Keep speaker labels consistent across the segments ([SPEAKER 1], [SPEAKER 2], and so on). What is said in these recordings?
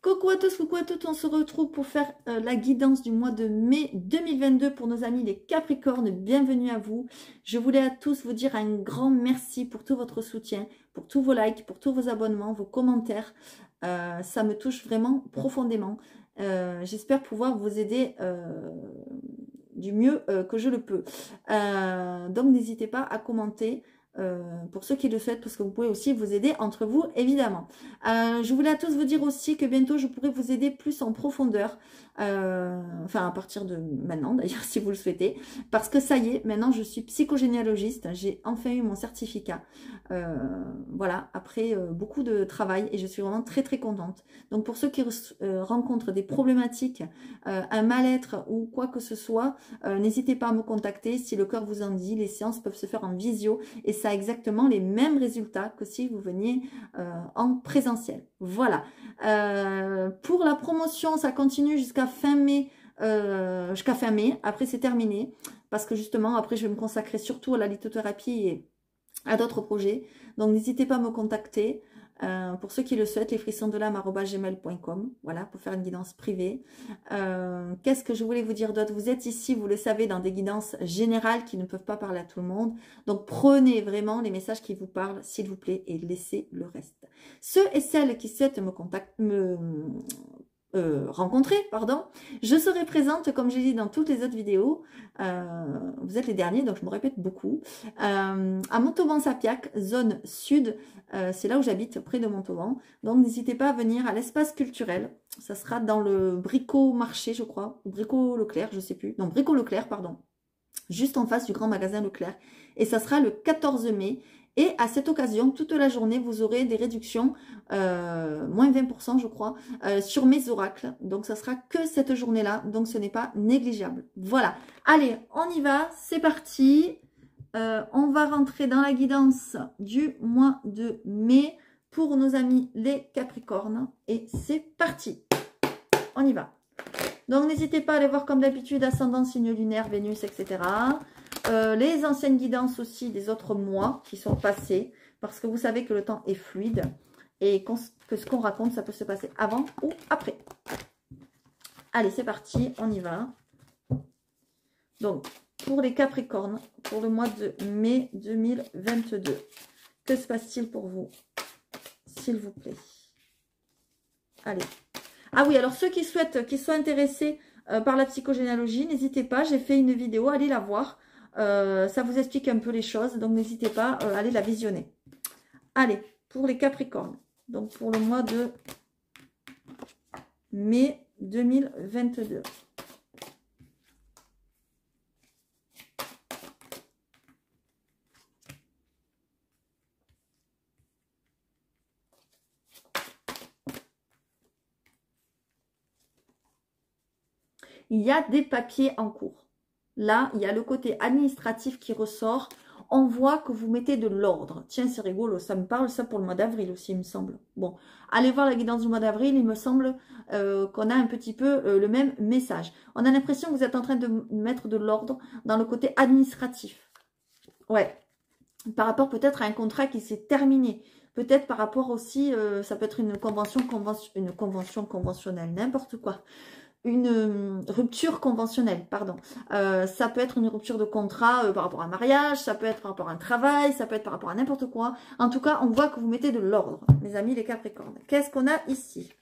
[SPEAKER 1] Coucou à tous, coucou à toutes, on se retrouve pour faire la guidance du mois de mai 2022 pour nos amis les Capricornes. Bienvenue à vous. Je voulais à tous vous dire un grand merci pour tout votre soutien, pour tous vos likes, pour tous vos abonnements, vos commentaires. Ça me touche vraiment profondément. J'espère pouvoir vous aider du mieux que je le peux. Donc n'hésitez pas à commenter. Pour ceux qui le souhaitent, parce que vous pouvez aussi vous aider entre vous, évidemment. Je voulais à tous vous dire aussi que bientôt, je pourrai vous aider plus en profondeur. Enfin, à partir de maintenant, d'ailleurs, si vous le souhaitez. Parce que ça y est, maintenant, je suis psychogénéalogiste. J'ai enfin eu mon certificat. Voilà, après beaucoup de travail. Et je suis vraiment très, très contente. Donc, pour ceux qui rencontrent des problématiques, un mal-être ou quoi que ce soit, n'hésitez pas à me contacter. Si le cœur vous en dit, les séances peuvent se faire en visio. Et ça a exactement les mêmes résultats que si vous veniez en présentiel. Voilà. Pour la promotion, ça continue jusqu'à fin mai. Après, c'est terminé. Parce que justement, après, je vais me consacrer surtout à la lithothérapie et à d'autres projets. Donc, n'hésitez pas à me contacter. Pour ceux qui le souhaitent, lesfrissonsdelame@gmail.com. Voilà, pour faire une guidance privée. Qu'est-ce que je voulais vous dire d'autre? Vous êtes ici, vous le savez, dans des guidances générales qui ne peuvent pas parler à tout le monde. Donc, prenez vraiment les messages qui vous parlent, s'il vous plaît, et laissez le reste. Ceux et celles qui souhaitent rencontrer, pardon, je serai présente, comme j'ai dit dans toutes les autres vidéos, vous êtes les derniers, donc je me répète beaucoup, à Montauban-Sapiac, zone sud, c'est là où j'habite, près de Montauban, donc n'hésitez pas à venir à l'espace culturel, ça sera dans le Brico Marché, je crois, ou Brico Leclerc, je sais plus, non, Brico Leclerc, pardon, juste en face du grand magasin Leclerc, et ça sera le 14 mai, et à cette occasion, toute la journée, vous aurez des réductions, moins 20% je crois, sur mes oracles. Donc, ça sera que cette journée-là. Donc, ce n'est pas négligeable. Voilà. Allez, on y va. C'est parti. On va rentrer dans la guidance du mois de mai pour nos amis les Capricornes. Et c'est parti. On y va. Donc, n'hésitez pas à aller voir comme d'habitude ascendant, signe lunaire, Vénus, etc. Les anciennes guidances aussi des autres mois qui sont passés, parce que vous savez que le temps est fluide et que ce qu'on raconte, ça peut se passer avant ou après. Allez, c'est parti, on y va. Donc, pour les Capricornes, pour le mois de mai 2022, que se passe-t-il pour vous, s'il vous plaît? Allez. Ah oui, alors ceux qui souhaitent, qui sont intéressés par la psychogénéalogie, n'hésitez pas, j'ai fait une vidéo, allez la voir. Ça vous explique un peu les choses, donc n'hésitez pas à aller la visionner. Allez, pour les Capricornes, donc pour le mois de mai 2022. Il y a des papiers en cours. Là, il y a le côté administratif qui ressort. On voit que vous mettez de l'ordre. Tiens, c'est rigolo, ça me parle ça pour le mois d'avril aussi, il me semble. Bon, allez voir la guidance du mois d'avril, il me semble qu'on a un petit peu le même message. On a l'impression que vous êtes en train de mettre de l'ordre dans le côté administratif. Ouais, par rapport peut-être à un contrat qui s'est terminé. Peut-être par rapport aussi, ça peut être une convention conventionnelle, n'importe quoi. Une rupture conventionnelle, pardon. Ça peut être une rupture de contrat par rapport à un mariage, ça peut être par rapport à un travail, ça peut être par rapport à n'importe quoi. En tout cas, on voit que vous mettez de l'ordre, mes amis les Capricornes. Qu'est-ce qu'on a ici?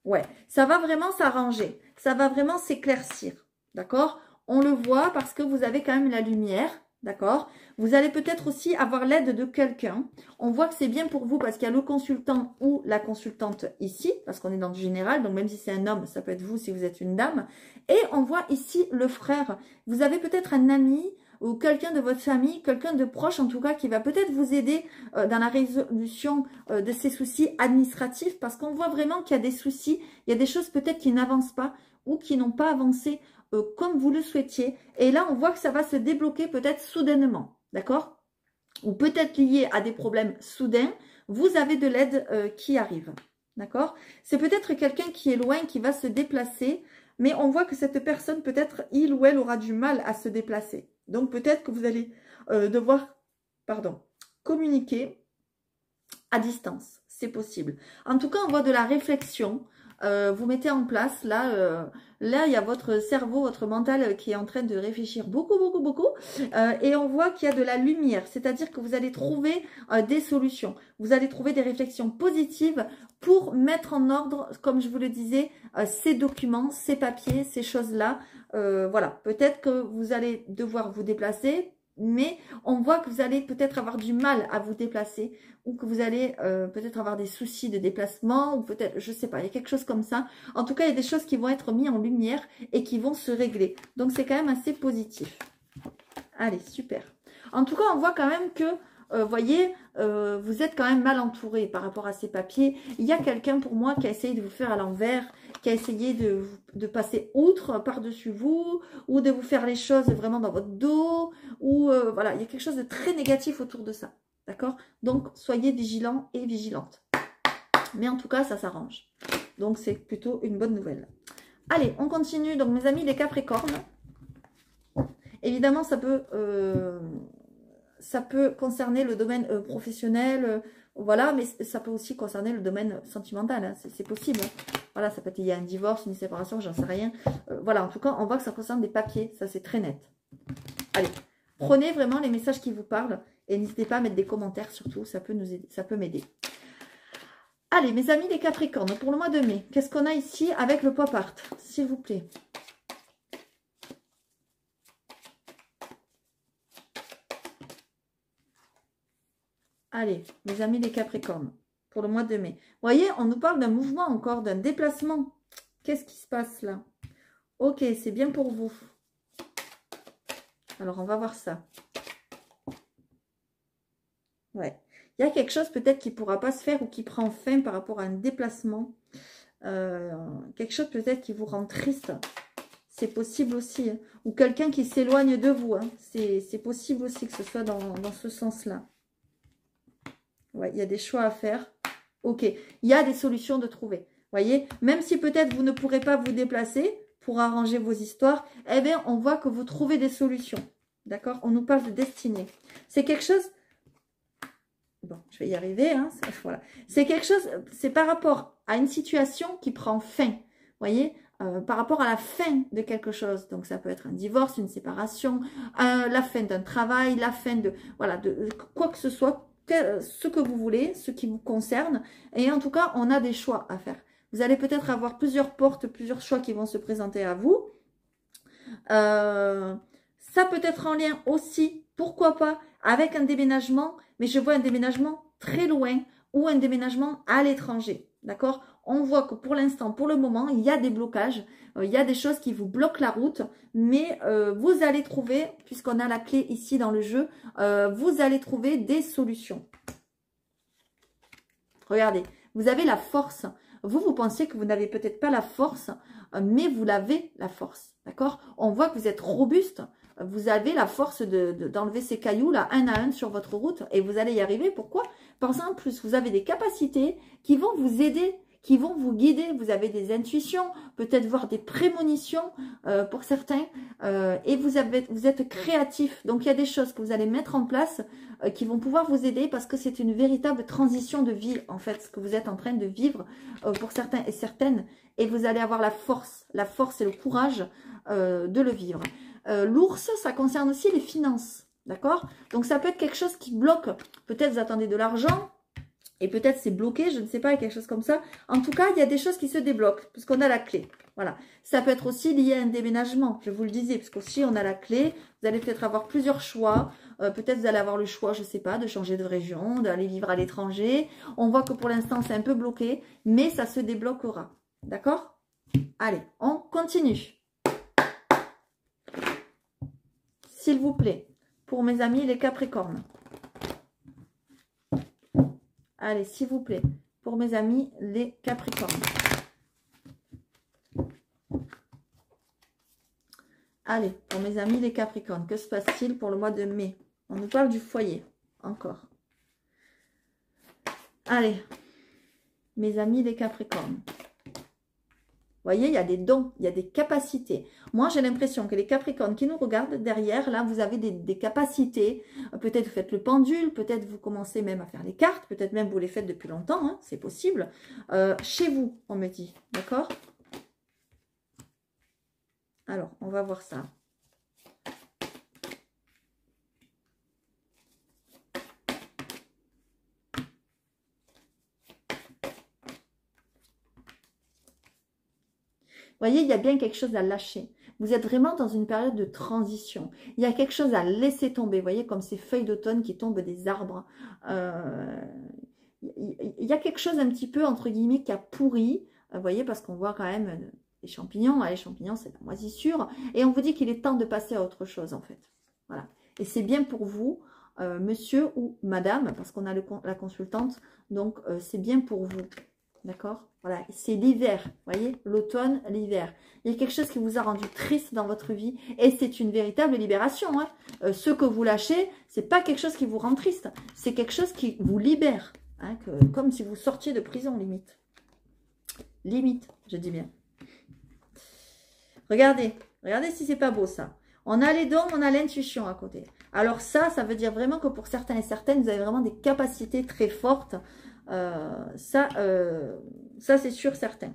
[SPEAKER 1] Ouais, ça va vraiment s'arranger, ça va vraiment s'éclaircir, d'accord? On le voit parce que vous avez quand même la lumière. D'accord? Vous allez peut-être aussi avoir l'aide de quelqu'un. On voit que c'est bien pour vous parce qu'il y a le consultant ou la consultante ici, parce qu'on est dans le général, donc même si c'est un homme, ça peut être vous si vous êtes une dame. Et on voit ici le frère. Vous avez peut-être un ami ou quelqu'un de votre famille, quelqu'un de proche en tout cas, qui va peut-être vous aider dans la résolution de ces soucis administratifs, parce qu'on voit vraiment qu'il y a des soucis, il y a des choses peut-être qui n'avancent pas ou qui n'ont pas avancé comme vous le souhaitiez. Et là, on voit que ça va se débloquer peut-être soudainement. D'accord? Ou peut-être lié à des problèmes soudains. Vous avez de l'aide qui arrive. D'accord? C'est peut-être quelqu'un qui est loin, qui va se déplacer. Mais on voit que cette personne, peut-être, il ou elle aura du mal à se déplacer. Donc, peut-être que vous allez devoir, communiquer à distance. C'est possible. En tout cas, on voit de la réflexion. Vous mettez en place, là, il y a votre cerveau, votre mental qui est en train de réfléchir beaucoup, beaucoup, beaucoup. Et on voit qu'il y a de la lumière, c'est-à-dire que vous allez trouver des solutions. Vous allez trouver des réflexions positives pour mettre en ordre, comme je vous le disais, ces documents, ces papiers, ces choses-là. Voilà, peut-être que vous allez devoir vous déplacer, mais on voit que vous allez peut-être avoir du mal à vous déplacer ou que vous allez peut-être avoir des soucis de déplacement ou peut-être, je sais pas, il y a quelque chose comme ça. En tout cas, il y a des choses qui vont être mises en lumière et qui vont se régler. Donc, c'est quand même assez positif. Allez, super. En tout cas, on voit quand même que, voyez, vous êtes quand même mal entouré par rapport à ces papiers. Il y a quelqu'un pour moi qui a essayé de vous faire à l'envers, qui a essayé de passer outre par-dessus vous, ou de vous faire les choses vraiment dans votre dos, ou voilà, il y a quelque chose de très négatif autour de ça. D'accord? Donc, soyez vigilants et vigilantes. Mais en tout cas, ça s'arrange. Donc, c'est plutôt une bonne nouvelle. Allez, on continue. Donc, mes amis, les Capricornes. Évidemment, ça peut concerner le domaine professionnel, voilà, mais ça peut aussi concerner le domaine sentimental, hein, c'est possible. Hein. Voilà, ça peut être, il y a un divorce, une séparation, j'en sais rien. Voilà, en tout cas, on voit que ça concerne des papiers, ça c'est très net. Allez, prenez vraiment les messages qui vous parlent et n'hésitez pas à mettre des commentaires surtout, ça peut nous aider, ça peut m'aider. Allez, mes amis les Capricornes, pour le mois de mai, qu'est-ce qu'on a ici avec le pop art, s'il vous plaît? Allez, mes amis les Capricornes, pour le mois de mai. Vous voyez, on nous parle d'un mouvement encore, d'un déplacement. Qu'est-ce qui se passe là? Ok, c'est bien pour vous. Alors, on va voir ça. Ouais. Il y a quelque chose peut-être qui ne pourra pas se faire ou qui prend fin par rapport à un déplacement. Quelque chose peut-être qui vous rend triste. C'est possible aussi. Hein. Ou quelqu'un qui s'éloigne de vous. Hein. C'est possible aussi que ce soit dans ce sens-là. Ouais, il y a des choix à faire. Ok, il y a des solutions de trouver. Voyez, même si peut-être vous ne pourrez pas vous déplacer pour arranger vos histoires, eh bien, on voit que vous trouvez des solutions. D'accord? On nous parle de destinée. C'est quelque chose... Bon, je vais y arriver. Hein, voilà. C'est quelque chose... C'est par rapport à une situation qui prend fin. Voyez, par rapport à la fin de quelque chose. Donc, ça peut être un divorce, une séparation, la fin d'un travail, la fin de... Voilà, de quoi que ce soit. Ce que vous voulez, ce qui vous concerne. Et en tout cas, on a des choix à faire. Vous allez peut-être avoir plusieurs portes, plusieurs choix qui vont se présenter à vous. Ça peut être en lien aussi, pourquoi pas, avec un déménagement. Mais je vois un déménagement très loin ou un déménagement à l'étranger. D'accord? On voit que pour l'instant, pour le moment, il y a des blocages. Il y a des choses qui vous bloquent la route. Mais vous allez trouver, puisqu'on a la clé ici dans le jeu, vous allez trouver des solutions. Regardez, vous avez la force. Vous pensez que vous n'avez peut-être pas la force, mais vous l'avez la force. D'accord? On voit que vous êtes robuste. Vous avez la force d'enlever ces cailloux là, un à un sur votre route. Et vous allez y arriver. Pourquoi? Parce qu'en plus, vous avez des capacités qui vont vous aider, qui vont vous guider. Vous avez des intuitions, peut-être voir des prémonitions pour certains. Et vous êtes créatif. Donc, il y a des choses que vous allez mettre en place qui vont pouvoir vous aider parce que c'est une véritable transition de vie, en fait, ce que vous êtes en train de vivre pour certains et certaines. Et vous allez avoir la force et le courage de le vivre. L'ours, ça concerne aussi les finances. D'accord? Donc, ça peut être quelque chose qui bloque. Peut-être vous attendez de l'argent. Et peut-être c'est bloqué, je ne sais pas, quelque chose comme ça. En tout cas, il y a des choses qui se débloquent, puisqu'on a la clé. Voilà. Ça peut être aussi lié à un déménagement, je vous le disais, parce qu'aussi on a la clé. Vous allez peut-être avoir plusieurs choix. Peut-être vous allez avoir le choix, je ne sais pas, de changer de région, d'aller vivre à l'étranger. On voit que pour l'instant, c'est un peu bloqué, mais ça se débloquera. D'accord? Allez, on continue. S'il vous plaît, pour mes amis les Capricornes. Allez, s'il vous plaît, pour mes amis, les Capricornes. Allez, pour mes amis, les Capricornes, que se passe-t-il pour le mois de mai? On nous parle du foyer, encore. Allez, mes amis, les Capricornes. voyez, il y a des dons, il y a des capacités. Moi, j'ai l'impression que les Capricornes qui nous regardent derrière, là, vous avez des capacités. Peut-être vous faites le pendule, peut-être vous commencez même à faire les cartes, peut-être même vous les faites depuis longtemps, hein, c'est possible. Chez vous, on me dit, d'accord? Alors, on va voir ça. Vous voyez, il y a bien quelque chose à lâcher. Vous êtes vraiment dans une période de transition. Il y a quelque chose à laisser tomber. Vous voyez, comme ces feuilles d'automne qui tombent des arbres. Il y a quelque chose un petit peu, entre guillemets, qui a pourri. Vous voyez, parce qu'on voit quand même des champignons. Les champignons, c'est la moisissure. Et on vous dit qu'il est temps de passer à autre chose, en fait. Voilà. Et c'est bien pour vous, monsieur ou madame, parce qu'on a la consultante. Donc, c'est bien pour vous. D'accord? Voilà, c'est l'hiver, vous voyez, l'automne, l'hiver. Il y a quelque chose qui vous a rendu triste dans votre vie et c'est une véritable libération. Hein. Ce que vous lâchez, c'est pas quelque chose qui vous rend triste, c'est quelque chose qui vous libère. Hein, comme si vous sortiez de prison, limite. Limite, je dis bien. Regardez si c'est pas beau ça. On a les dons, on a l'intuition à côté. Alors ça veut dire vraiment que pour certains et certaines, vous avez vraiment des capacités très fortes. Ça c'est sûr, certain.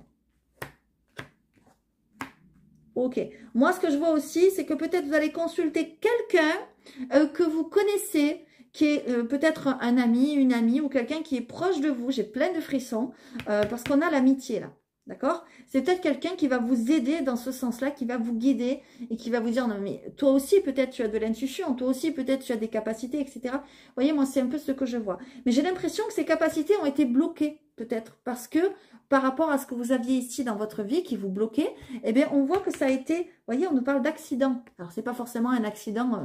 [SPEAKER 1] Ok. Moi, ce que je vois aussi, c'est que peut-être vous allez consulter quelqu'un que vous connaissez, qui est peut-être un ami, une amie ou quelqu'un qui est proche de vous. J'ai plein de frissons parce qu'on a l'amitié là. D'accord? C'est peut-être quelqu'un qui va vous aider dans ce sens-là, qui va vous guider et qui va vous dire, non mais toi aussi peut-être tu as de l'intuition, toi aussi peut-être tu as des capacités, etc. Vous voyez, moi c'est un peu ce que je vois. Mais j'ai l'impression que ces capacités ont été bloquées peut-être parce que par rapport à ce que vous aviez ici dans votre vie qui vous bloquait, eh bien on voit que ça a été, vous voyez, on nous parle d'accident. Alors c'est pas forcément un accident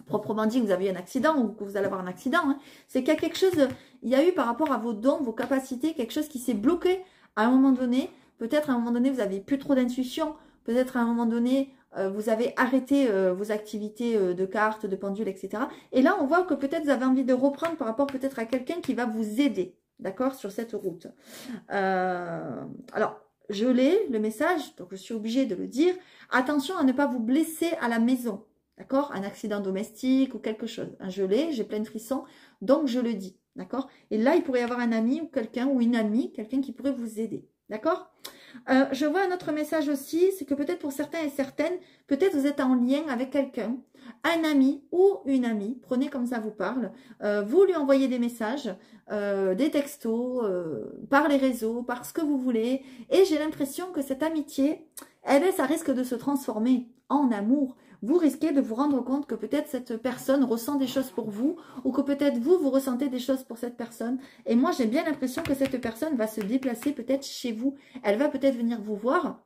[SPEAKER 1] proprement dit que vous avez eu un accident ou que vous allez avoir un accident. Hein. C'est qu'il y a quelque chose, il y a eu par rapport à vos dons, vos capacités, quelque chose qui s'est bloqué. À un moment donné, peut-être à un moment donné, vous n'avez plus trop d'intuition. Peut-être à un moment donné, vous avez arrêté vos activités de cartes, de pendules, etc. Et là, on voit que peut-être vous avez envie de reprendre par rapport peut-être à quelqu'un qui va vous aider, d'accord, sur cette route. Alors, je l'ai, le message, donc je suis obligée de le dire. Attention à ne pas vous blesser à la maison, d'accord? Un accident domestique ou quelque chose. Je l'ai, j'ai plein de frissons, donc je le dis. D'accord? Et là, il pourrait y avoir un ami ou quelqu'un ou une amie, quelqu'un qui pourrait vous aider. D'accord? Je vois un autre message aussi, c'est que peut-être pour certains et certaines, peut-être vous êtes en lien avec quelqu'un, un ami ou une amie, prenez comme ça vous parle, vous lui envoyez des messages, des textos, par les réseaux, par ce que vous voulez, et j'ai l'impression que cette amitié, eh bien, ça risque de se transformer en amour. Vous risquez de vous rendre compte que peut-être cette personne ressent des choses pour vous ou que peut-être vous ressentez des choses pour cette personne. Et moi, j'ai bien l'impression que cette personne va se déplacer peut-être chez vous. Elle va peut-être venir vous voir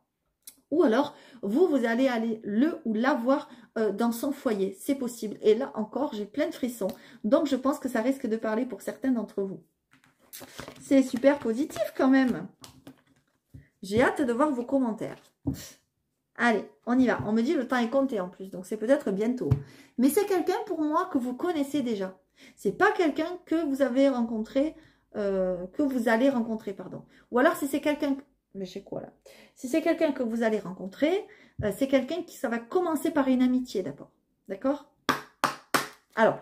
[SPEAKER 1] ou alors vous allez aller le ou la voir dans son foyer. C'est possible. Et là encore, j'ai plein de frissons. Donc, je pense que ça risque de parler pour certains d'entre vous. C'est super positif quand même. J'ai hâte de voir vos commentaires. Allez, on y va. On me dit le temps est compté en plus, donc c'est peut-être bientôt. Mais c'est quelqu'un pour moi que vous connaissez déjà. C'est pas quelqu'un que vous avez rencontré, que vous allez rencontrer, pardon. Ou alors si c'est quelqu'un, mais j'ai quoi là? Si c'est quelqu'un que vous allez rencontrer, c'est quelqu'un qui ça va commencer par une amitié d'abord, d'accord? Alors,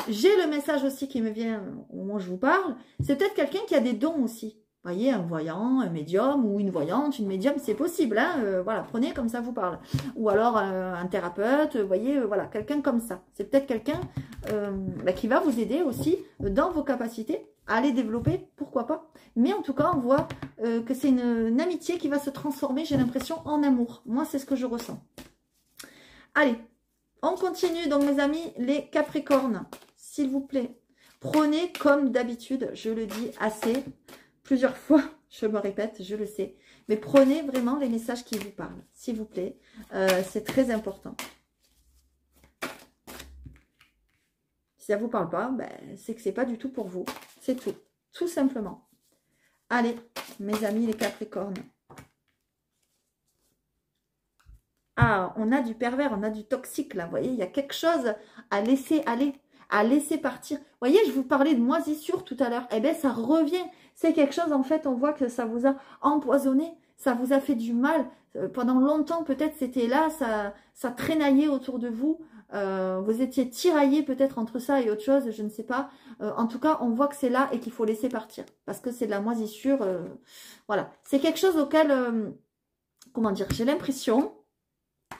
[SPEAKER 1] j'ai le message aussi qui me vient au moment où je vous parle. C'est peut-être quelqu'un qui a des dons aussi. Vous voyez, un voyant, un médium ou une voyante, une médium, c'est possible. Hein, voilà, prenez comme ça vous parle. Ou alors un thérapeute, vous voyez, voilà, quelqu'un comme ça. C'est peut-être quelqu'un qui va vous aider aussi dans vos capacités à les développer, pourquoi pas. Mais en tout cas, on voit que c'est une amitié qui va se transformer, j'ai l'impression, en amour. Moi, c'est ce que je ressens. Allez, on continue. Donc, mes amis, les Capricornes, s'il vous plaît, prenez comme d'habitude, je le dis assez... Plusieurs fois, je me répète, je le sais. Mais prenez vraiment les messages qui vous parlent, s'il vous plaît. C'est très important. Si ça ne vous parle pas, ben, c'est que ce n'est pas du tout pour vous. C'est tout. Tout simplement. Allez, mes amis les Capricornes. Ah, on a du pervers, on a du toxique là. Vous voyez, il y a quelque chose à laisser aller, à laisser partir. Vous voyez, je vous parlais de moisissure tout à l'heure. Eh bien, ça revient. C'est quelque chose, en fait, on voit que ça vous a empoisonné. ça vous a fait du mal. Pendant longtemps, peut-être c'était là, ça traînaillait autour de vous. Vous étiez tiraillé peut-être entre ça et autre chose, je ne sais pas. En tout cas, on voit que c'est là et qu'il faut laisser partir. Parce que c'est de la moisissure. Voilà. C'est quelque chose auquel, comment dire, j'ai l'impression,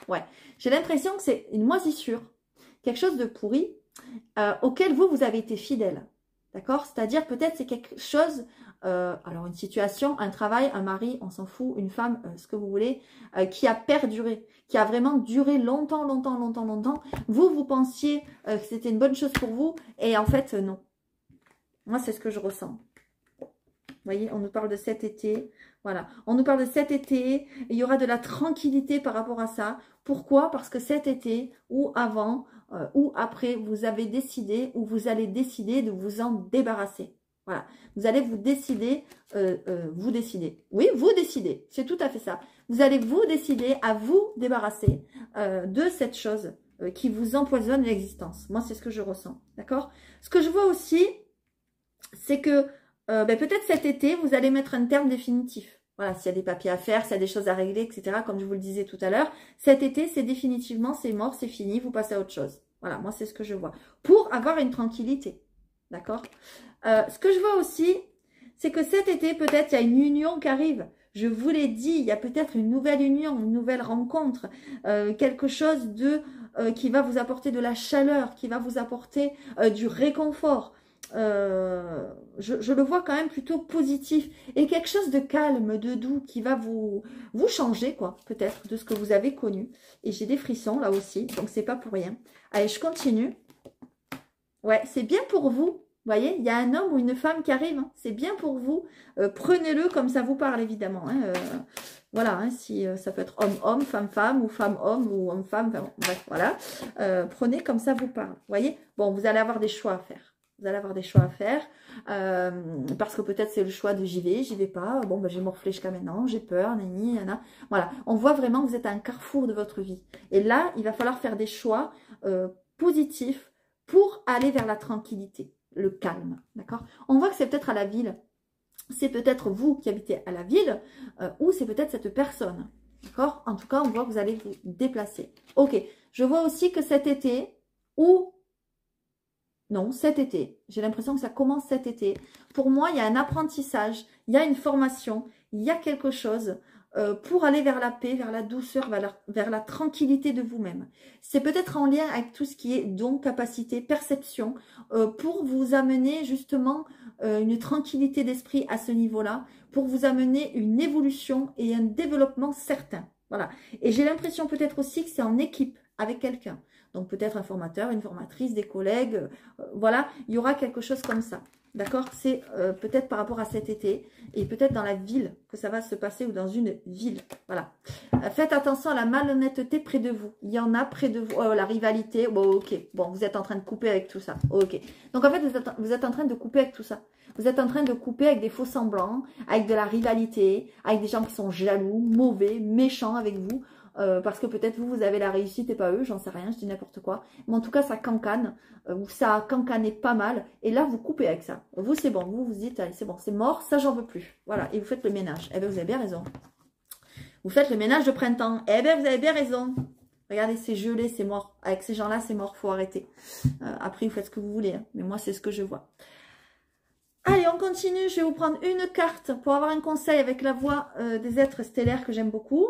[SPEAKER 1] ouais, j'ai l'impression que c'est une moisissure. Quelque chose de pourri auquel vous avez été fidèle. D'accord? C'est-à-dire peut-être c'est quelque chose, alors une situation, un travail, un mari, on s'en fout, une femme, ce que vous voulez, qui a perduré, qui a vraiment duré longtemps, longtemps, longtemps, longtemps. Vous pensiez que c'était une bonne chose pour vous et en fait, non. Moi, c'est ce que je ressens. Vous voyez, on nous parle de cet été. Voilà, on nous parle de cet été. Il y aura de la tranquillité par rapport à ça. Pourquoi? Parce que cet été ou avant ou après, vous avez décidé ou vous allez décider de vous en débarrasser. Voilà, vous allez vous décider, vous décidez. Oui, vous décidez, c'est tout à fait ça. Vous allez vous décider à vous débarrasser de cette chose qui vous empoisonne l'existence. Moi, c'est ce que je ressens, d'accord? Ce que je vois aussi, c'est que peut-être cet été, vous allez mettre un terme définitif. Voilà, s'il y a des papiers à faire, s'il y a des choses à régler, etc., comme je vous le disais tout à l'heure, cet été, c'est définitivement, c'est mort, c'est fini, vous passez à autre chose. Voilà, moi, c'est ce que je vois. Pour avoir une tranquillité, d'accord? Ce que je vois aussi, c'est que cet été, peut-être, il y a une union qui arrive. Je vous l'ai dit, il y a peut-être une nouvelle union, une nouvelle rencontre, quelque chose de qui va vous apporter de la chaleur, qui va vous apporter du réconfort. Je le vois quand même plutôt positif et quelque chose de calme, de doux qui va vous changer quoi, peut-être de ce que vous avez connu. Et j'ai des frissons là aussi, donc c'est pas pour rien. Allez, je continue. Ouais, c'est bien pour vous. Vous voyez, il y a un homme ou une femme qui arrive, hein. C'est bien pour vous. Prenez-le comme ça vous parle évidemment. Hein. Voilà, hein, si ça peut être homme-homme, femme-femme ou femme-homme ou homme-femme. Enfin, bref, voilà. Prenez comme ça vous parle. Vous voyez, bon, vous allez avoir des choix à faire. Vous allez avoir des choix à faire parce que peut-être c'est le choix de j'y vais pas. Bon, ben, j'ai morflé jusqu'à maintenant, j'ai peur, nani, nana. Voilà, on voit vraiment que vous êtes à un carrefour de votre vie. Et là, il va falloir faire des choix positifs pour aller vers la tranquillité, le calme. D'accord? On voit que c'est peut-être à la ville. C'est peut-être vous qui habitez à la ville ou c'est peut-être cette personne. D'accord? En tout cas, on voit que vous allez vous déplacer. Ok, je vois aussi que cet été ou... Non, cet été. J'ai l'impression que ça commence cet été. Pour moi, il y a un apprentissage, il y a une formation, il y a quelque chose pour aller vers la paix, vers la douceur, vers la tranquillité de vous-même. C'est peut-être en lien avec tout ce qui est don, capacité, perception, pour vous amener justement une tranquillité d'esprit à ce niveau-là, pour vous amener une évolution et un développement certain. Voilà. Et j'ai l'impression peut-être aussi que c'est en équipe avec quelqu'un. Donc peut-être un formateur, une formatrice, des collègues, voilà, il y aura quelque chose comme ça. D'accord? C'est peut-être par rapport à cet été et peut-être dans la ville que ça va se passer ou dans une ville. Voilà. Faites attention à la malhonnêteté près de vous. Il y en a près de vous. Oh, la rivalité, bon, ok. Bon, vous êtes en train de couper avec tout ça. Ok. Donc en fait, vous êtes en train de couper avec tout ça. Vous êtes en train de couper avec des faux semblants, avec de la rivalité, avec des gens qui sont jaloux, mauvais, méchants avec vous. Parce que peut-être vous avez la réussite et pas eux, j'en sais rien, je dis n'importe quoi. Mais en tout cas, ça cancane, ou ça a cancané pas mal. Et là, vous coupez avec ça. Vous, c'est bon, vous dites, allez, c'est bon, c'est mort, ça, j'en veux plus. Voilà, et vous faites le ménage. Eh bien, vous avez bien raison. Vous faites le ménage de printemps. Eh bien, vous avez bien raison. Regardez, c'est gelé, c'est mort. Avec ces gens-là, c'est mort, faut arrêter. Après, vous faites ce que vous voulez, hein. Mais moi, c'est ce que je vois. Allez, on continue. Je vais vous prendre une carte pour avoir un conseil avec la voix des êtres stellaires que j'aime beaucoup.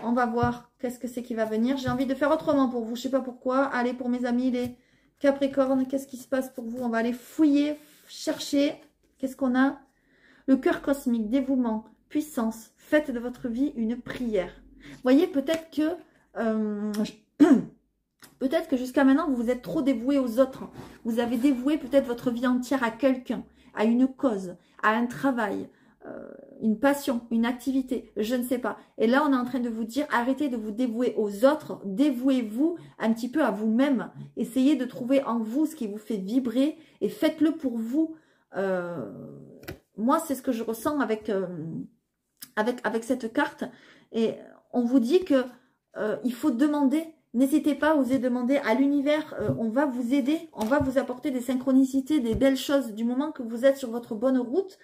[SPEAKER 1] On va voir qu'est-ce que c'est qui va venir. J'ai envie de faire autrement pour vous. Je ne sais pas pourquoi. Allez, pour mes amis, les Capricornes, qu'est-ce qui se passe pour vous? On va aller fouiller, chercher. Qu'est-ce qu'on a? Le cœur cosmique, dévouement, puissance. Faites de votre vie une prière. Vous voyez, peut-être que jusqu'à maintenant, vous vous êtes trop dévoué aux autres. Vous avez dévoué peut-être votre vie entière à quelqu'un, à une cause, à un travail, une passion, une activité, je ne sais pas. Et là, on est en train de vous dire, arrêtez de vous dévouer aux autres, dévouez-vous un petit peu à vous-même. Essayez de trouver en vous ce qui vous fait vibrer et faites-le pour vous. Moi, c'est ce que je ressens avec cette carte. Et on vous dit que il faut demander. N'hésitez pas à oser demander à l'univers, on va vous aider, on va vous apporter des synchronicités, des belles choses. Du moment que vous êtes sur votre bonne route,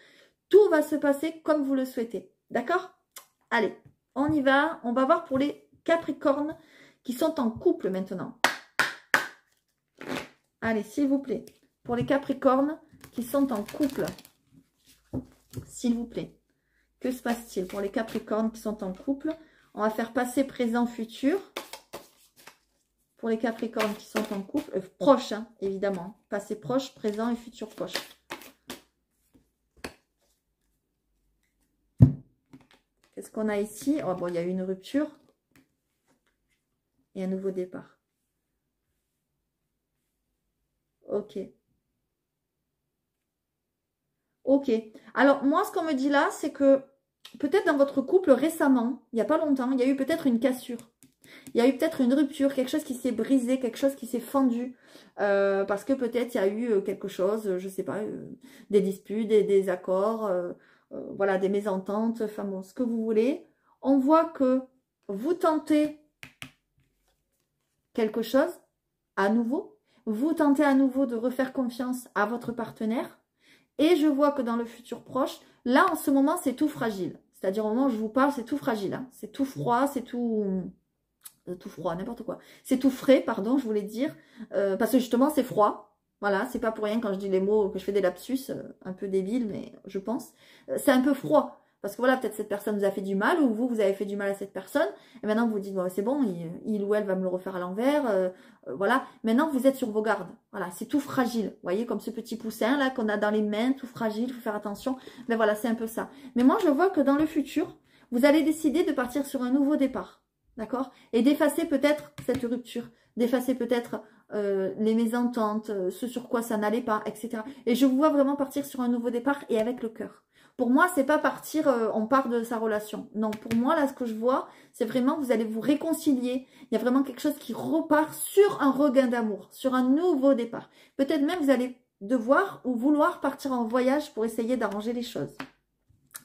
[SPEAKER 1] tout va se passer comme vous le souhaitez. D'accord? Allez, on y va. On va voir pour les Capricornes qui sont en couple maintenant. Allez, s'il vous plaît. Pour les Capricornes qui sont en couple. S'il vous plaît. Que se passe-t-il pour les Capricornes qui sont en couple? On va faire passé, présent, futur. Pour les Capricornes qui sont en couple. Proche, hein, évidemment. Passé proche, présent et futur proche. Qu'est-ce qu'on a ici? Oh, bon, il y a eu une rupture. Et un nouveau départ. Ok. Ok. Alors, moi, ce qu'on me dit là, c'est que peut-être dans votre couple, récemment, il n'y a pas longtemps, il y a eu peut-être une cassure. Il y a eu peut-être une rupture, quelque chose qui s'est brisé, quelque chose qui s'est fendu. Parce que peut-être il y a eu quelque chose, je ne sais pas, des disputes, des désaccords, voilà, des mésententes, enfin bon, ce que vous voulez. On voit que vous tentez quelque chose à nouveau. Vous tentez à nouveau de refaire confiance à votre partenaire. Et je vois que dans le futur proche, là, en ce moment, c'est tout fragile. C'est-à-dire, au moment où je vous parle, c'est tout fragile. Hein. C'est tout froid, c'est tout froid, n'importe quoi. C'est tout frais, pardon, je voulais dire. Parce que justement, c'est froid. Voilà, c'est pas pour rien quand je dis les mots, que je fais des lapsus, un peu débiles, mais je pense. C'est un peu froid. Parce que voilà, peut-être cette personne vous a fait du mal, ou vous avez fait du mal à cette personne. Et maintenant, vous vous dites, bon, c'est bon, il ou elle va me le refaire à l'envers. Voilà, maintenant, vous êtes sur vos gardes. Voilà, c'est tout fragile. Vous voyez, comme ce petit poussin, là, qu'on a dans les mains, tout fragile, il faut faire attention. Mais voilà, c'est un peu ça. Mais moi, je vois que dans le futur, vous allez décider de partir sur un nouveau départ. D'accord? Et d'effacer peut-être cette rupture. D'effacer peut-être les mésententes, ce sur quoi ça n'allait pas, etc. Et je vous vois vraiment partir sur un nouveau départ et avec le cœur. Pour moi, c'est pas partir, on part de sa relation. Non, pour moi, là, ce que je vois, c'est vraiment, vous allez vous réconcilier. Il y a vraiment quelque chose qui repart sur un regain d'amour, sur un nouveau départ. Peut-être même, vous allez devoir ou vouloir partir en voyage pour essayer d'arranger les choses.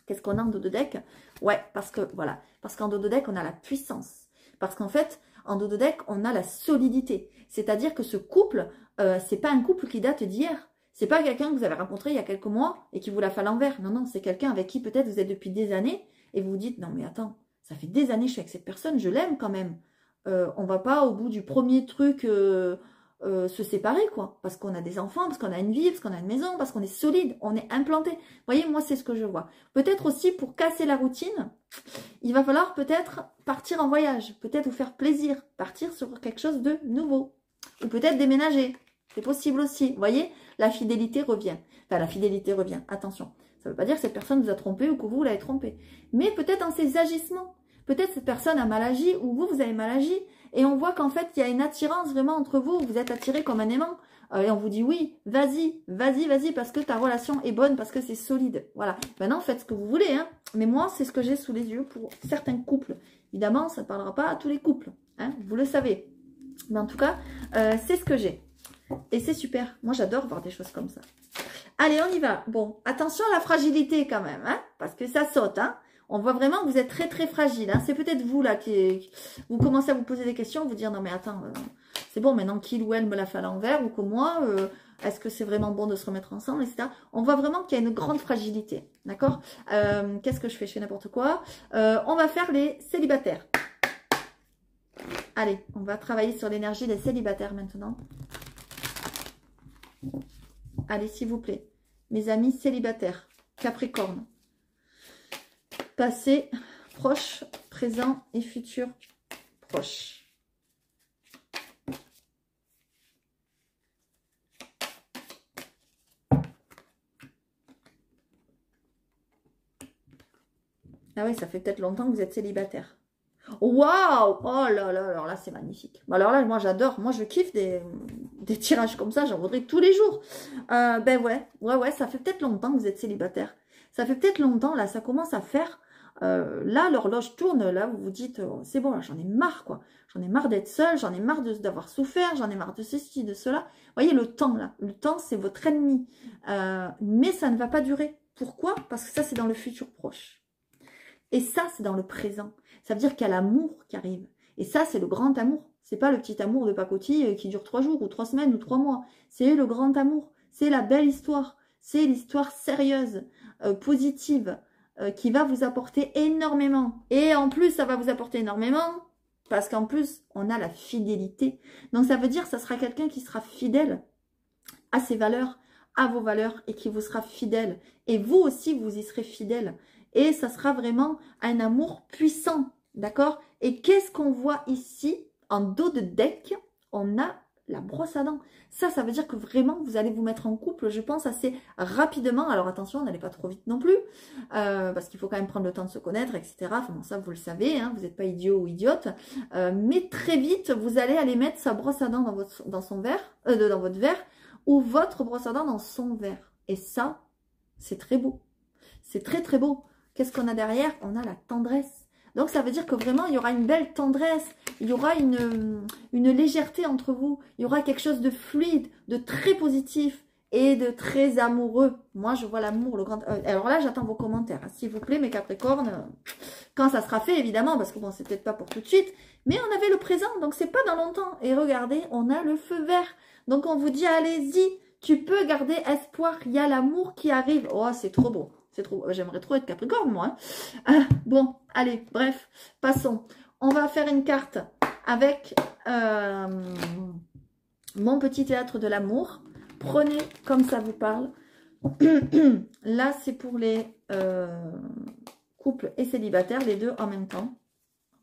[SPEAKER 1] Qu'est-ce qu'on a en dos de deck? Ouais, parce que, voilà, parce qu'en dos de deck, on a la puissance. Parce qu'en fait, en dos de deck, on a la solidité. C'est-à-dire que ce couple, c'est pas un couple qui date d'hier. C'est pas quelqu'un que vous avez rencontré il y a quelques mois et qui vous l'a fait à l'envers. Non, non, c'est quelqu'un avec qui peut-être vous êtes depuis des années et vous vous dites, non mais attends, ça fait des années que je suis avec cette personne, je l'aime quand même. On va pas au bout du premier truc se séparer quoi. Parce qu'on a des enfants, parce qu'on a une vie, parce qu'on a une maison, parce qu'on est solide, on est implanté. Vous voyez, moi c'est ce que je vois. Peut-être aussi pour casser la routine, il va falloir peut-être partir en voyage, peut-être vous faire plaisir, partir sur quelque chose de nouveau. Ou peut-être déménager. C'est possible aussi. Vous voyez, la fidélité revient. Enfin, la fidélité revient. Attention. Ça ne veut pas dire que cette personne vous a trompé ou que vous l'avez trompé. Mais peut-être dans ses agissements. Peut-être cette personne a mal agi ou vous avez mal agi. Et on voit qu'en fait, il y a une attirance vraiment entre vous. Vous êtes attirés comme un aimant. Et on vous dit oui, vas-y, vas-y, vas-y, parce que ta relation est bonne, parce que c'est solide. Voilà. Maintenant, faites ce que vous voulez. Hein. Mais moi, c'est ce que j'ai sous les yeux pour certains couples. Évidemment, ça ne parlera pas à tous les couples. Hein. Vous le savez. Mais en tout cas, c'est ce que j'ai. Et c'est super. Moi, j'adore voir des choses comme ça. Allez, on y va. Bon, attention à la fragilité quand même, hein, parce que ça saute. Hein. On voit vraiment que vous êtes très, très fragile. Hein. C'est peut-être vous, là, qui vous commencez à vous poser des questions, vous dire, non, mais attends, c'est bon, maintenant, qu'il ou elle me l'a fait à l'envers, ou que moi, est-ce que c'est vraiment bon de se remettre ensemble, etc. On voit vraiment qu'il y a une grande fragilité. D'accord? Qu'est-ce que je fais? Je fais n'importe quoi. On va faire les célibataires. Allez, on va travailler sur l'énergie des célibataires maintenant. Allez, s'il vous plaît. Mes amis célibataires, Capricorne. Passé, proche, présent et futur proche. Ah oui, ça fait peut-être longtemps que vous êtes célibataire. Waouh! Oh là là, alors là, c'est magnifique. Alors là, moi, j'adore. Moi, je kiffe des tirages comme ça. J'en voudrais tous les jours. Ben ouais, ça fait peut-être longtemps que vous êtes célibataire. Ça fait peut-être longtemps, là, ça commence à faire. Là, l'horloge tourne. Là, vous vous dites, oh, c'est bon, là, j'en ai marre, quoi. J'en ai marre d'être seule. J'en ai marre d'avoir souffert. J'en ai marre de ceci, de cela. Vous voyez, le temps, là. Le temps, c'est votre ennemi. Mais ça ne va pas durer. Pourquoi? Parce que ça, c'est dans le futur proche. Et ça, c'est dans le présent. Ça veut dire qu'il y a l'amour qui arrive. Et ça, c'est le grand amour. C'est pas le petit amour de pacotille qui dure 3 jours ou 3 semaines ou 3 mois. C'est le grand amour. C'est la belle histoire. C'est l'histoire sérieuse, positive, qui va vous apporter énormément. Et en plus, ça va vous apporter énormément parce qu'en plus, on a la fidélité. Donc, ça veut dire que ça sera quelqu'un qui sera fidèle à ses valeurs, à vos valeurs et qui vous sera fidèle. Et vous aussi, vous y serez fidèle. Et ça sera vraiment un amour puissant. D'accord? Et qu'est-ce qu'on voit ici? En dos de deck, on a la brosse à dents. Ça veut dire que vraiment, vous allez vous mettre en couple, je pense, assez rapidement. Alors attention, n'allez pas trop vite non plus, parce qu'il faut quand même prendre le temps de se connaître, etc. Enfin, bon, ça, vous le savez, hein, vous n'êtes pas idiot ou idiote. Mais très vite, vous allez aller mettre sa brosse à dents dans son verre, dans votre verre, ou votre brosse à dents dans son verre. Et ça, c'est très beau. C'est très, très beau. Qu'est-ce qu'on a derrière? On a la tendresse. Donc, ça veut dire que vraiment, il y aura une belle tendresse, il y aura une légèreté entre vous, il y aura quelque chose de fluide, de très positif et de très amoureux. Moi, je vois l'amour, le grand... alors là, j'attends vos commentaires, hein. S'il vous plaît, mes Capricornes, quand ça sera fait, évidemment, parce que bon, c'est peut-être pas pour tout de suite, mais on avait le présent, donc c'est pas dans longtemps. Et regardez, on a le feu vert. Donc, on vous dit, allez-y, tu peux garder espoir, il y a l'amour qui arrive. Oh, c'est trop beau. C'est trop, j'aimerais trop être Capricorne, moi. Hein. Bon, allez, bref, passons. On va faire une carte avec mon petit théâtre de l'amour. Prenez comme ça vous parle. Là, c'est pour les couples et célibataires, les deux en même temps,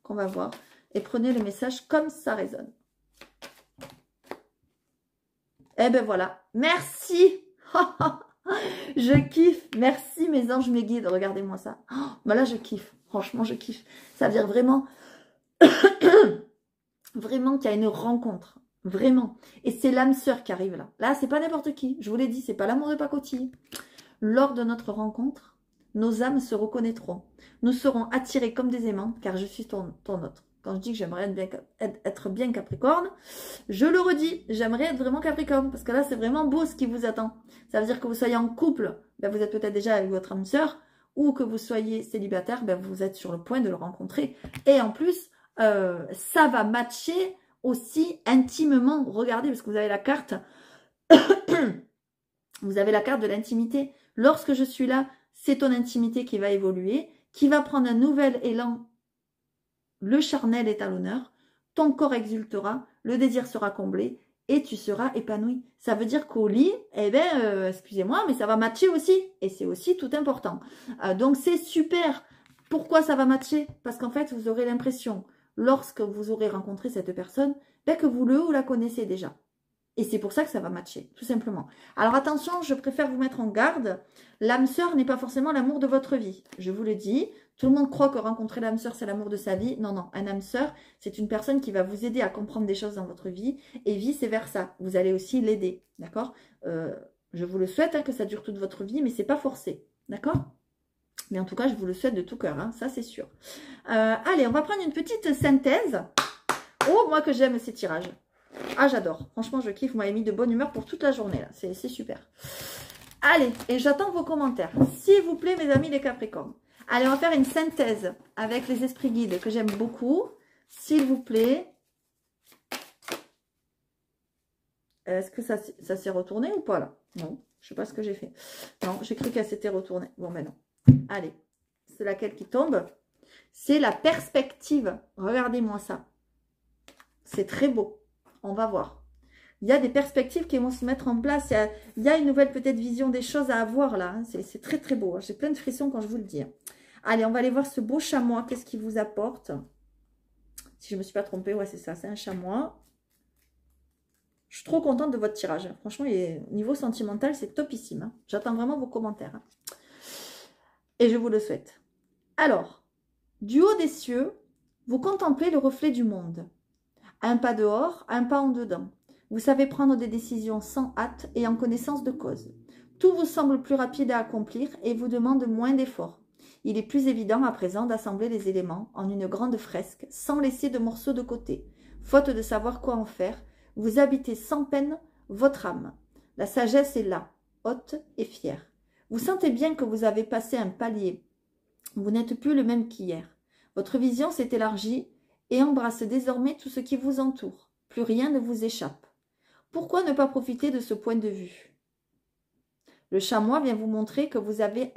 [SPEAKER 1] qu'on va voir. Et prenez le message comme ça résonne. Eh ben voilà, merci. Je kiffe. Merci mes anges, mes guides. Regardez-moi ça. Oh, bah là, je kiffe. Franchement, je kiffe. Ça veut dire vraiment, vraiment qu'il y a une rencontre. Vraiment. Et c'est l'âme sœur qui arrive là. Là, c'est pas n'importe qui. Je vous l'ai dit, c'est pas l'amour de pacotille. Lors de notre rencontre, nos âmes se reconnaîtront. Nous serons attirés comme des aimants, car je suis ton autre. Quand je dis que j'aimerais être bien Capricorne, je le redis, j'aimerais être vraiment Capricorne, parce que là, c'est vraiment beau ce qui vous attend. Ça veut dire que vous soyez en couple, ben, vous êtes peut-être déjà avec votre âme sœur, ou que vous soyez célibataire, ben, vous êtes sur le point de le rencontrer. Et en plus, ça va matcher aussi intimement. Regardez, parce que vous avez la carte, vous avez la carte de l'intimité. Lorsque je suis là, c'est ton intimité qui va évoluer, qui va prendre un nouvel élan. Le charnel est à l'honneur, ton corps exultera, le désir sera comblé et tu seras épanoui. Ça veut dire qu'au lit, eh bien, excusez-moi, mais ça va matcher aussi. Et c'est aussi tout important. Donc, c'est super. Pourquoi ça va matcher? Parce qu'en fait, vous aurez l'impression, lorsque vous aurez rencontré cette personne, ben, que vous le ou la connaissez déjà. Et c'est pour ça que ça va matcher, tout simplement. Alors attention, je préfère vous mettre en garde. L'âme sœur n'est pas forcément l'amour de votre vie. Je vous le dis, tout le monde croit que rencontrer l'âme sœur, c'est l'amour de sa vie. Non, non, un âme sœur, c'est une personne qui va vous aider à comprendre des choses dans votre vie et vice-versa. Vous allez aussi l'aider, d'accord? Je vous le souhaite, hein, que ça dure toute votre vie, mais c'est pas forcé, d'accord? Mais en tout cas, je vous le souhaite de tout cœur, hein, ça c'est sûr. Allez, on va prendre une petite synthèse. Oh, moi que j'aime ces tirages. Ah, j'adore. Franchement, je kiffe. Vous m'avez mis de bonne humeur pour toute la journée. Là, c'est super. Allez, et j'attends vos commentaires. S'il vous plaît, mes amis les Capricornes. Allez, on va faire une synthèse avec les esprits guides que j'aime beaucoup. S'il vous plaît. Est-ce que ça s'est retourné ou pas, là? Non, je ne sais pas ce que j'ai fait. Non, j'ai cru qu'elle s'était retournée. Bon, ben non. Allez, c'est laquelle qui tombe? C'est la perspective. Regardez-moi ça. C'est très beau. On va voir. Il y a des perspectives qui vont se mettre en place. Il y a une nouvelle peut-être vision des choses à avoir là. Hein. C'est très très beau. J'ai plein de frissons quand je vous le dis. Allez, on va aller voir ce beau chamois. Qu'est-ce qu'il vous apporte? Si je ne me suis pas trompée, ouais c'est ça. C'est un chamois. Je suis trop contente de votre tirage. Franchement, au niveau sentimental, c'est topissime. Hein. J'attends vraiment vos commentaires. Hein. Et je vous le souhaite. Alors, du haut des cieux, vous contemplez le reflet du monde. Un pas dehors, un pas en dedans. Vous savez prendre des décisions sans hâte et en connaissance de cause. Tout vous semble plus rapide à accomplir et vous demande moins d'efforts. Il est plus évident à présent d'assembler les éléments en une grande fresque sans laisser de morceaux de côté. Faute de savoir quoi en faire, vous habitez sans peine votre âme. La sagesse est là, haute et fière. Vous sentez bien que vous avez passé un palier. Vous n'êtes plus le même qu'hier. Votre vision s'est élargie et embrasse désormais tout ce qui vous entoure. Plus rien ne vous échappe. Pourquoi ne pas profiter de ce point de vue? Le chamois vient vous montrer que vous avez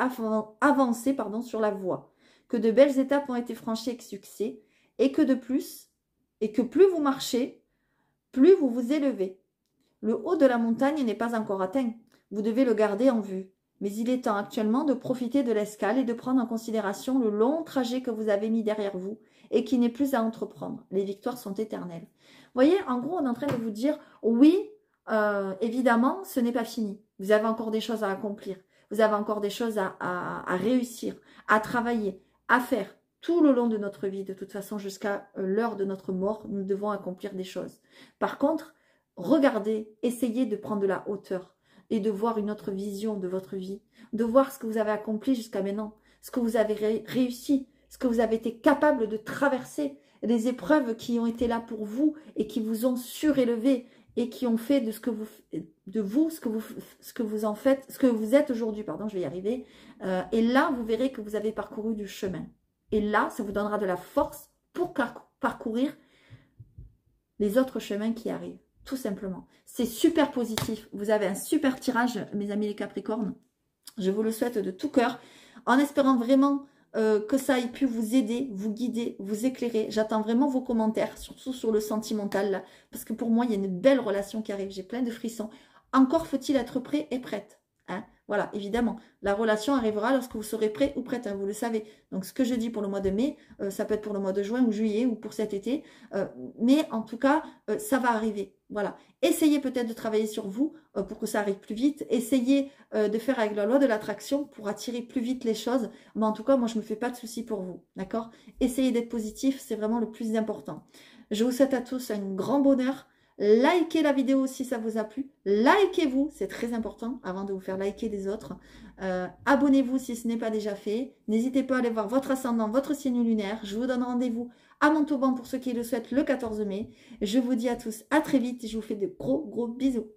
[SPEAKER 1] avancé sur la voie, que de belles étapes ont été franchies avec succès et que plus vous marchez, plus vous vous élevez. Le haut de la montagne n'est pas encore atteint. Vous devez le garder en vue. Mais il est temps actuellement de profiter de l'escale et de prendre en considération le long trajet que vous avez mis derrière vous et qui n'est plus à entreprendre. Les victoires sont éternelles. Vous voyez, en gros, on est en train de vous dire, oui, évidemment, ce n'est pas fini. Vous avez encore des choses à accomplir. Vous avez encore des choses à réussir, à travailler, à faire. Tout le long de notre vie, de toute façon, jusqu'à l'heure de notre mort, nous devons accomplir des choses. Par contre, regardez, essayez de prendre de la hauteur et de voir une autre vision de votre vie, de voir ce que vous avez accompli jusqu'à maintenant, ce que vous avez réussi, ce que vous avez été capable de traverser, les épreuves qui ont été là pour vous et qui vous ont surélevé et qui ont fait de ce que vous en faites, ce que vous êtes aujourd'hui, pardon, je vais y arriver. Et là, vous verrez que vous avez parcouru du chemin. Et là, ça vous donnera de la force pour parcourir les autres chemins qui arrivent. Tout simplement. C'est super positif. Vous avez un super tirage, mes amis les Capricornes. Je vous le souhaite de tout cœur. En espérant vraiment que ça ait pu vous aider, vous guider, vous éclairer. J'attends vraiment vos commentaires, surtout sur le sentimental. Là, parce que pour moi, il y a une belle relation qui arrive. J'ai plein de frissons. Encore faut-il être prêt et prête. Hein? Voilà, évidemment, la relation arrivera lorsque vous serez prêt ou prête, hein, vous le savez. Donc, ce que je dis pour le mois de mai, ça peut être pour le mois de juin ou juillet ou pour cet été. Mais en tout cas, ça va arriver. Voilà. Essayez peut-être de travailler sur vous pour que ça arrive plus vite. Essayez de faire avec la loi de l'attraction pour attirer plus vite les choses. Mais en tout cas, moi, je ne me fais pas de soucis pour vous. D'accord? Essayez d'être positif, c'est vraiment le plus important. Je vous souhaite à tous un grand bonheur. Likez la vidéo si ça vous a plu. Likez-vous, c'est très important avant de vous faire liker des autres. Abonnez-vous si ce n'est pas déjà fait. N'hésitez pas à aller voir votre ascendant, votre signe lunaire. Je vous donne rendez-vous à Montauban pour ceux qui le souhaitent le 14 mai. Je vous dis à tous à très vite et je vous fais de gros bisous.